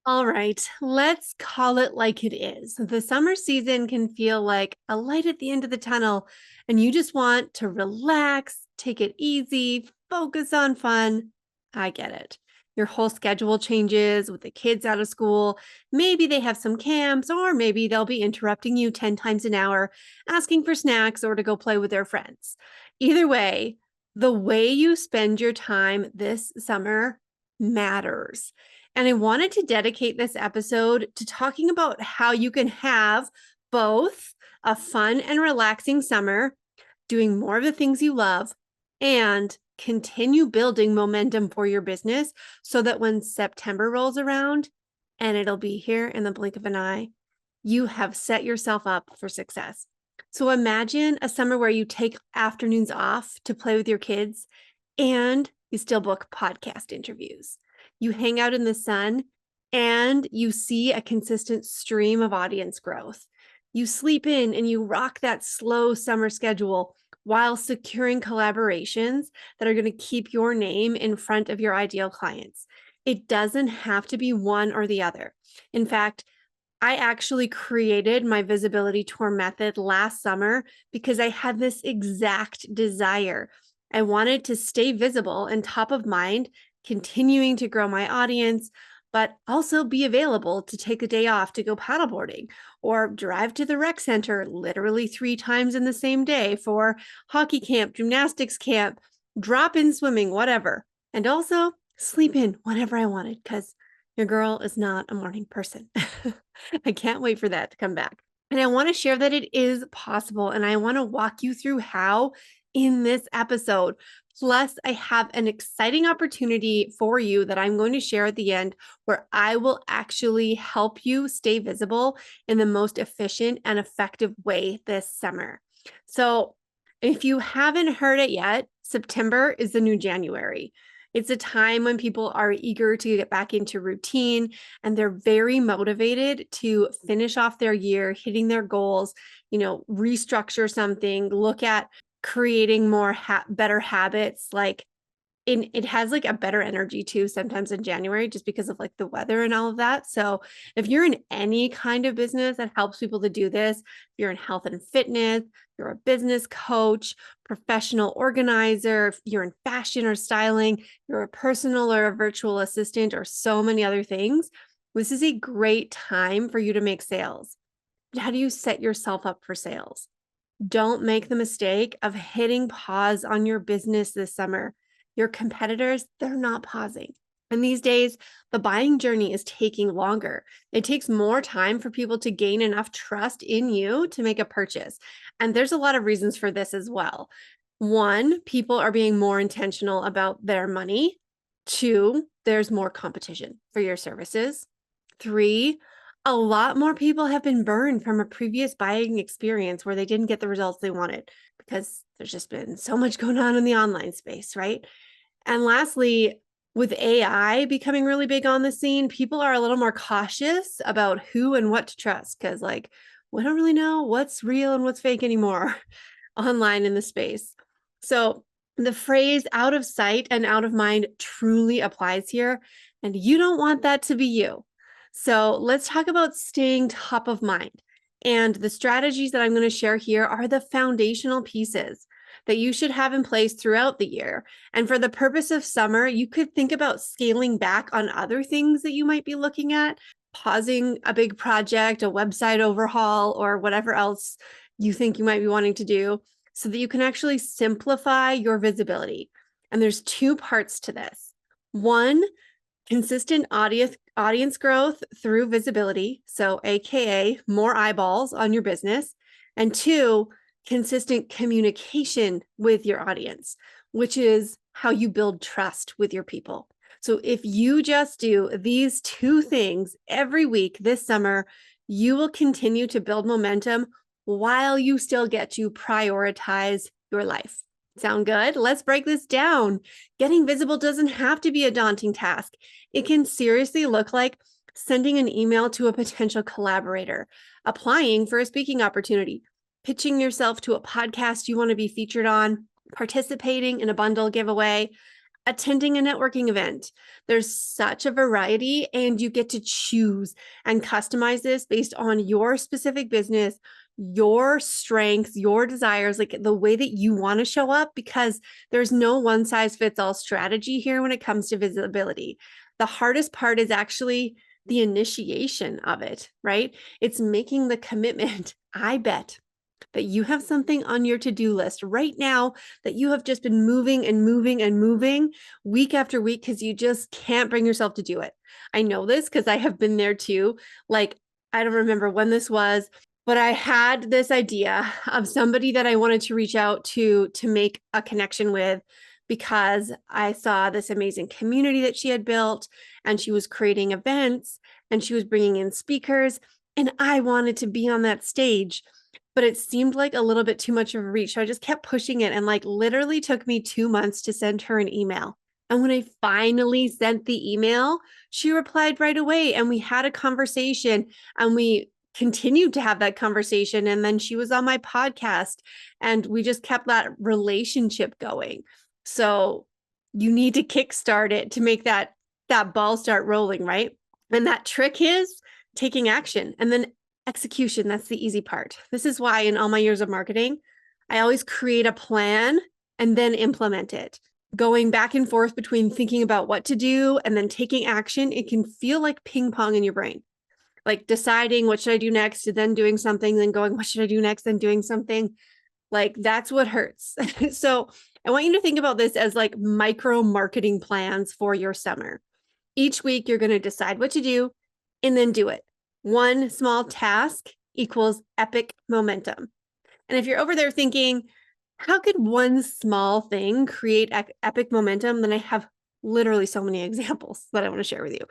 All right, let's call it like it is. The summer season can feel like a light at the end of the tunnel, and you just want to relax, take it easy, focus on fun. I get it. Your whole schedule changes with the kids out of school. Maybe they have some camps, or maybe they'll be interrupting you 10 times an hour, asking for snacks or to go play with their friends. Either way you spend your time this summer matters. And I wanted to dedicate this episode to talking about how you can have both a fun and relaxing summer, doing more of the things you love, and continue building momentum for your business so that when September rolls around, and it'll be here in the blink of an eye, you have set yourself up for success. So imagine a summer where you take afternoons off to play with your kids and you still book podcast interviews. You hang out in the sun and you see a consistent stream of audience growth. You sleep in and you rock that slow summer schedule while securing collaborations that are going to keep your name in front of your ideal clients. It doesn't have to be one or the other. In fact, I actually created my visibility tour method last summer because I had this exact desire. I wanted to stay visible and top of mind, continuing to grow my audience, but also be available to take a day off to go paddleboarding or drive to the rec center literally 3 times in the same day for hockey camp, gymnastics camp, drop in swimming, whatever. And also sleep in whenever I wanted because your girl is not a morning person. I can't wait for that to come back. And I want to share that it is possible. And I want to walk you through how in this episode. Plus, I have an exciting opportunity for you that I'm going to share at the end where I will actually help you stay visible in the most efficient and effective way this summer. So, if you haven't heard it yet, September is the new January. It's a time when people are eager to get back into routine and they're very motivated to finish off their year, hitting their goals, restructure something, look at creating more better habits. Like it has like a better energy too sometimes in January just because of like the weather and all of that. So if you're in any kind of business that helps people to do this, if you're in health and fitness, you're a business coach, professional organizer, if you're in fashion or styling, you're a personal or a virtual assistant or so many other things, this is a great time for you to make sales. But how do you set yourself up for sales? Don't make the mistake of hitting pause on your business this summer. Your competitors, they're not pausing. And these days, the buying journey is taking longer. It takes more time for people to gain enough trust in you to make a purchase. And there's a lot of reasons for this as well. One, people are being more intentional about their money. Two, there's more competition for your services. Three, a lot more people have been burned from a previous buying experience where they didn't get the results they wanted because there's just been so much going on in the online space, right? And lastly, with AI becoming really big on the scene, people are a little more cautious about who and what to trust because, like, we don't really know what's real and what's fake anymore online in the space. So, the phrase out of sight and out of mind truly applies here. And you don't want that to be you. So let's talk about staying top of mind. And the strategies that I'm going to share here are the foundational pieces that you should have in place throughout the year. And for the purpose of summer, you could think about scaling back on other things that you might be looking at, pausing a big project, a website overhaul, or whatever else you think you might be wanting to do so that you can actually simplify your visibility. And there's 2 parts to this. One, consistent audience growth through visibility, so AKA more eyeballs on your business. And 2, consistent communication with your audience, which is how you build trust with your people. So if you just do these 2 things every week this summer, you will continue to build momentum while you still get to prioritize your life. Sound good? Let's break this down. Getting visible doesn't have to be a daunting task. It can seriously look like sending an email to a potential collaborator, applying for a speaking opportunity, pitching yourself to a podcast you want to be featured on, participating in a bundle giveaway, attending a networking event. There's such a variety, and you get to choose and customize this based on your specific business, your strengths, your desires, like the way that you want to show up, because there's no one size fits all strategy here when it comes to visibility. The hardest part is actually the initiation of it, right? It's making the commitment. I bet that you have something on your to-do list right now that you have just been moving and moving and moving week after week because you just can't bring yourself to do it. I know this because I have been there too. Like, I don't remember when this was, but I had this idea of somebody that I wanted to reach out to make a connection with, because I saw this amazing community that she had built, and she was creating events and she was bringing in speakers, and I wanted to be on that stage, but it seemed like a little bit too much of a reach. So I just kept pushing it, and like literally took me 2 months to send her an email. And when I finally sent the email, she replied right away, and we had a conversation, and we continued to have that conversation. And then she was on my podcast, and we just kept that relationship going. So you need to kickstart it to make that ball start rolling, right? And that trick is taking action, and then execution. That's the easy part. This is why in all my years of marketing, I always create a plan and then implement it. Going back and forth between thinking about what to do and then taking action, it can feel like ping pong in your brain. Like deciding what should I do next, and then doing something, then going, what should I do next, then doing something. Like that's what hurts. So I want you to think about this as like micro marketing plans for your summer. Each week, you're going to decide what to do and then do it. One small task equals epic momentum. And if you're over there thinking, how could one small thing create epic momentum? Then I have literally so many examples that I want to share with you.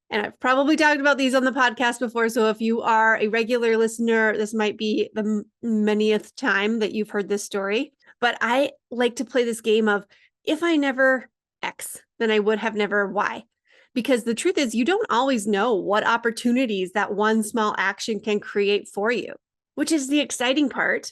And I've probably talked about these on the podcast before. So if you are a regular listener, this might be the manyth time that you've heard this story. But I like to play this game of, if I never X, then I would have never Y. Because the truth is, you don't always know what opportunities that one small action can create for you, which is the exciting part,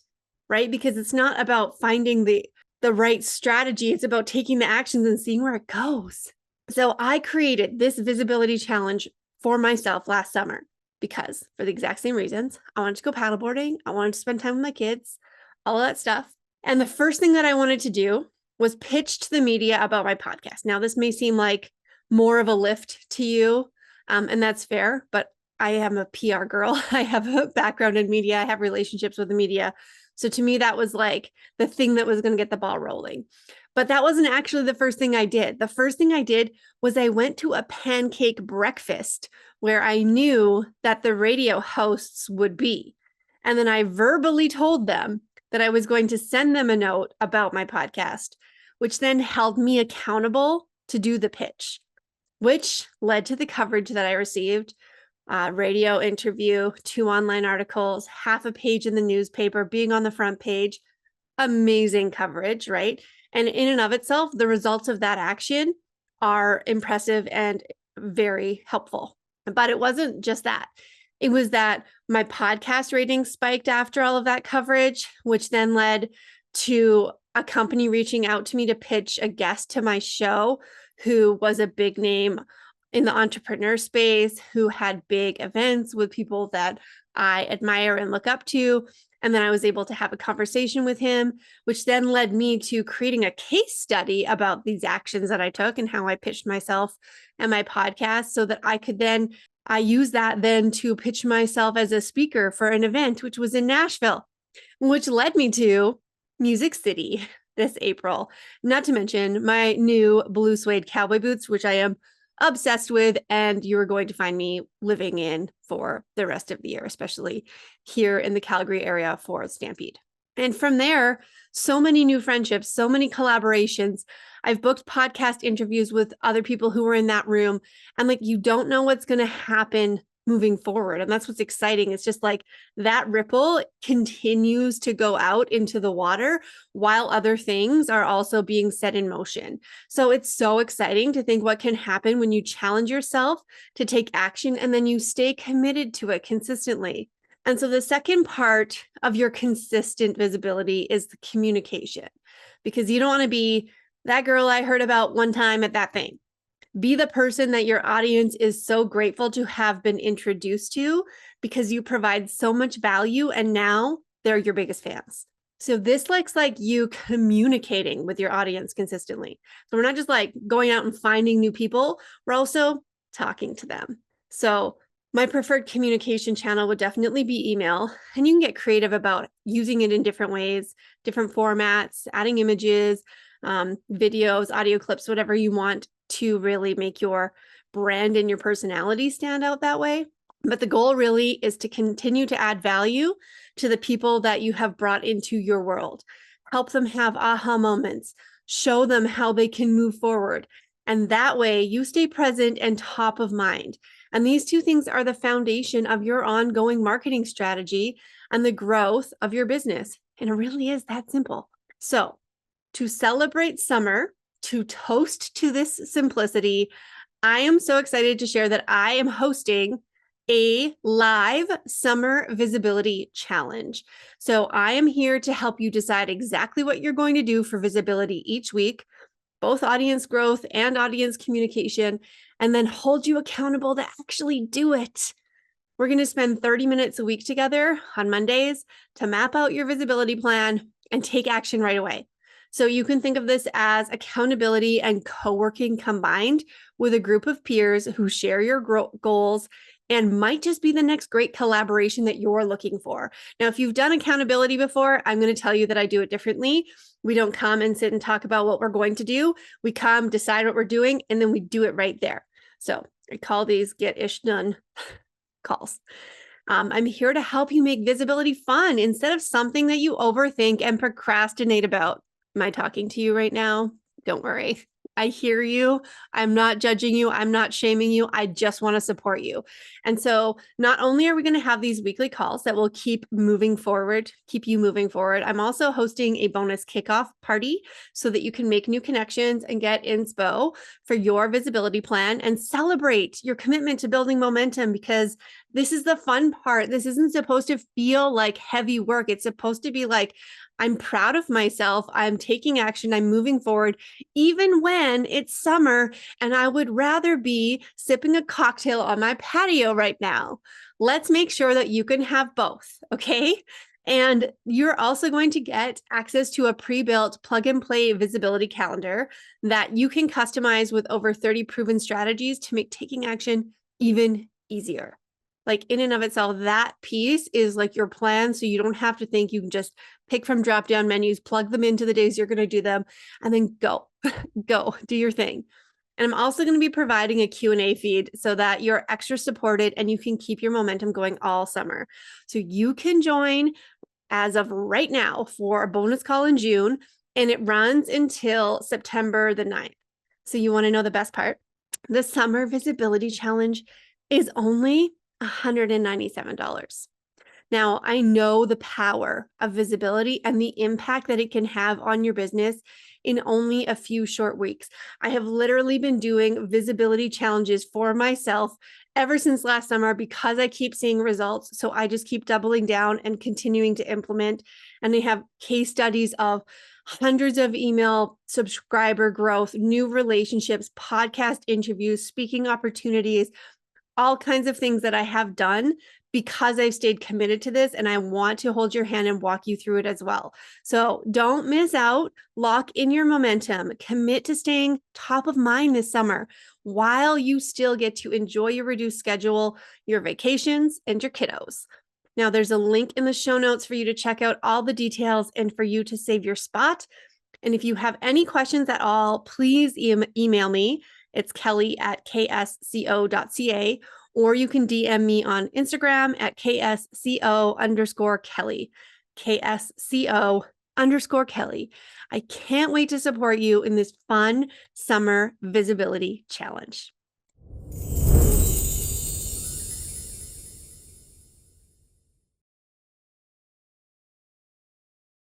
right? Because it's not about finding the right strategy. It's about taking the actions and seeing where it goes. So I created this visibility challenge for myself last summer because, for the exact same reasons, I wanted to go paddleboarding. I wanted to spend time with my kids, all of that stuff. And the first thing that I wanted to do was pitch to the media about my podcast. Now, this may seem like more of a lift to you, and that's fair, but I am a PR girl. I have a background in media. I have relationships with the media. So to me, that was like the thing that was going to get the ball rolling. But that wasn't actually the first thing I did. The first thing I did was I went to a pancake breakfast where I knew that the radio hosts would be. And then I verbally told them that I was going to send them a note about my podcast, which then held me accountable to do the pitch, which led to the coverage that I received. Radio interview, 2 online articles, half a page in the newspaper, being on the front page. Amazing coverage, right? And in and of itself, the results of that action are impressive and very helpful. But it wasn't just that. It was that my podcast ratings spiked after all of that coverage, which then led to a company reaching out to me to pitch a guest to my show who was a big name in the entrepreneur space, who had big events with people that I admire and look up to. And then I was able to have a conversation with him, which then led me to creating a case study about these actions that I took and how I pitched myself and my podcast, so that I could then use that then to pitch myself as a speaker for an event, which was in Nashville, which led me to Music City this April. Not to mention my new blue suede cowboy boots, which I am obsessed with, and you're going to find me living in for the rest of the year, especially here in the Calgary area for Stampede. And from there, so many new friendships, so many collaborations. I've booked podcast interviews with other people who were in that room, and like, you don't know what's going to happen moving forward. And that's what's exciting. It's just like that ripple continues to go out into the water while other things are also being set in motion. So it's so exciting to think what can happen when you challenge yourself to take action and then you stay committed to it consistently. And so the second part of your consistent visibility is the communication, because you don't want to be that girl I heard about one time at that thing. Be the person that your audience is so grateful to have been introduced to because you provide so much value and now they're your biggest fans. So this looks like you communicating with your audience consistently. So we're not just like going out and finding new people, we're also talking to them. So my preferred communication channel would definitely be email, and you can get creative about using it in different ways, different formats, adding images, videos, audio clips, whatever you want to really make your brand and your personality stand out that way. But the goal really is to continue to add value to the people that you have brought into your world. Help them have aha moments, show them how they can move forward. And that way you stay present and top of mind. And these two things are the foundation of your ongoing marketing strategy and the growth of your business. And it really is that simple. So, to celebrate summer, to toast to this simplicity, I am so excited to share that I am hosting a live summer visibility challenge. So I am here to help you decide exactly what you're going to do for visibility each week, both audience growth and audience communication, and then hold you accountable to actually do it. We're going to spend 30 minutes a week together on Mondays to map out your visibility plan and take action right away. So you can think of this as accountability and co-working combined with a group of peers who share your goals and might just be the next great collaboration that you're looking for. Now, if you've done accountability before, I'm going to tell you that I do it differently. We don't come and sit and talk about what we're going to do. We come, decide what we're doing, and then we do it right there. So I call these get ish done calls. I'm here to help you make visibility fun instead of something that you overthink and procrastinate about. Am I talking to you right now? Don't worry. I hear you. I'm not judging you. I'm not shaming you. I just want to support you. And so not only are we going to have these weekly calls that will keep moving forward, keep you moving forward, I'm also hosting a bonus kickoff party so that you can make new connections and get inspo for your visibility plan and celebrate your commitment to building momentum, because this is the fun part. This isn't supposed to feel like heavy work. It's supposed to be like, I'm proud of myself. I'm taking action. I'm moving forward, even when it's summer and I would rather be sipping a cocktail on my patio right now. Let's make sure that you can have both, okay? And you're also going to get access to a pre-built plug and play visibility calendar that you can customize with over 30 proven strategies to make taking action even easier. Like in and of itself, that piece is like your plan. So you don't have to think, you can just pick from drop-down menus, plug them into the days you're going to do them, and then go, do your thing. And I'm also going to be providing a Q&A feed so that you're extra supported and you can keep your momentum going all summer. So you can join as of right now for a bonus call in June, and it runs until September the 9th. So you want to know the best part? The Summer Visibility Challenge is only $197. Now, I know the power of visibility and the impact that it can have on your business in only a few short weeks. I have literally been doing visibility challenges for myself ever since last summer because I keep seeing results. So I just keep doubling down and continuing to implement. And they have case studies of hundreds of email subscriber growth, new relationships, podcast interviews, speaking opportunities, all kinds of things that I have done because I've stayed committed to this, and I want to hold your hand and walk you through it as well. So don't miss out. Lock in your momentum. Commit to staying top of mind this summer while you still get to enjoy your reduced schedule, your vacations, and your kiddos. Now, there's a link in the show notes for you to check out all the details and for you to save your spot. And if you have any questions at all, please email me. It's kelly@ksco.ca, or you can DM me on Instagram at ksco_Kelly, ksco_Kelly. I can't wait to support you in this fun summer visibility challenge.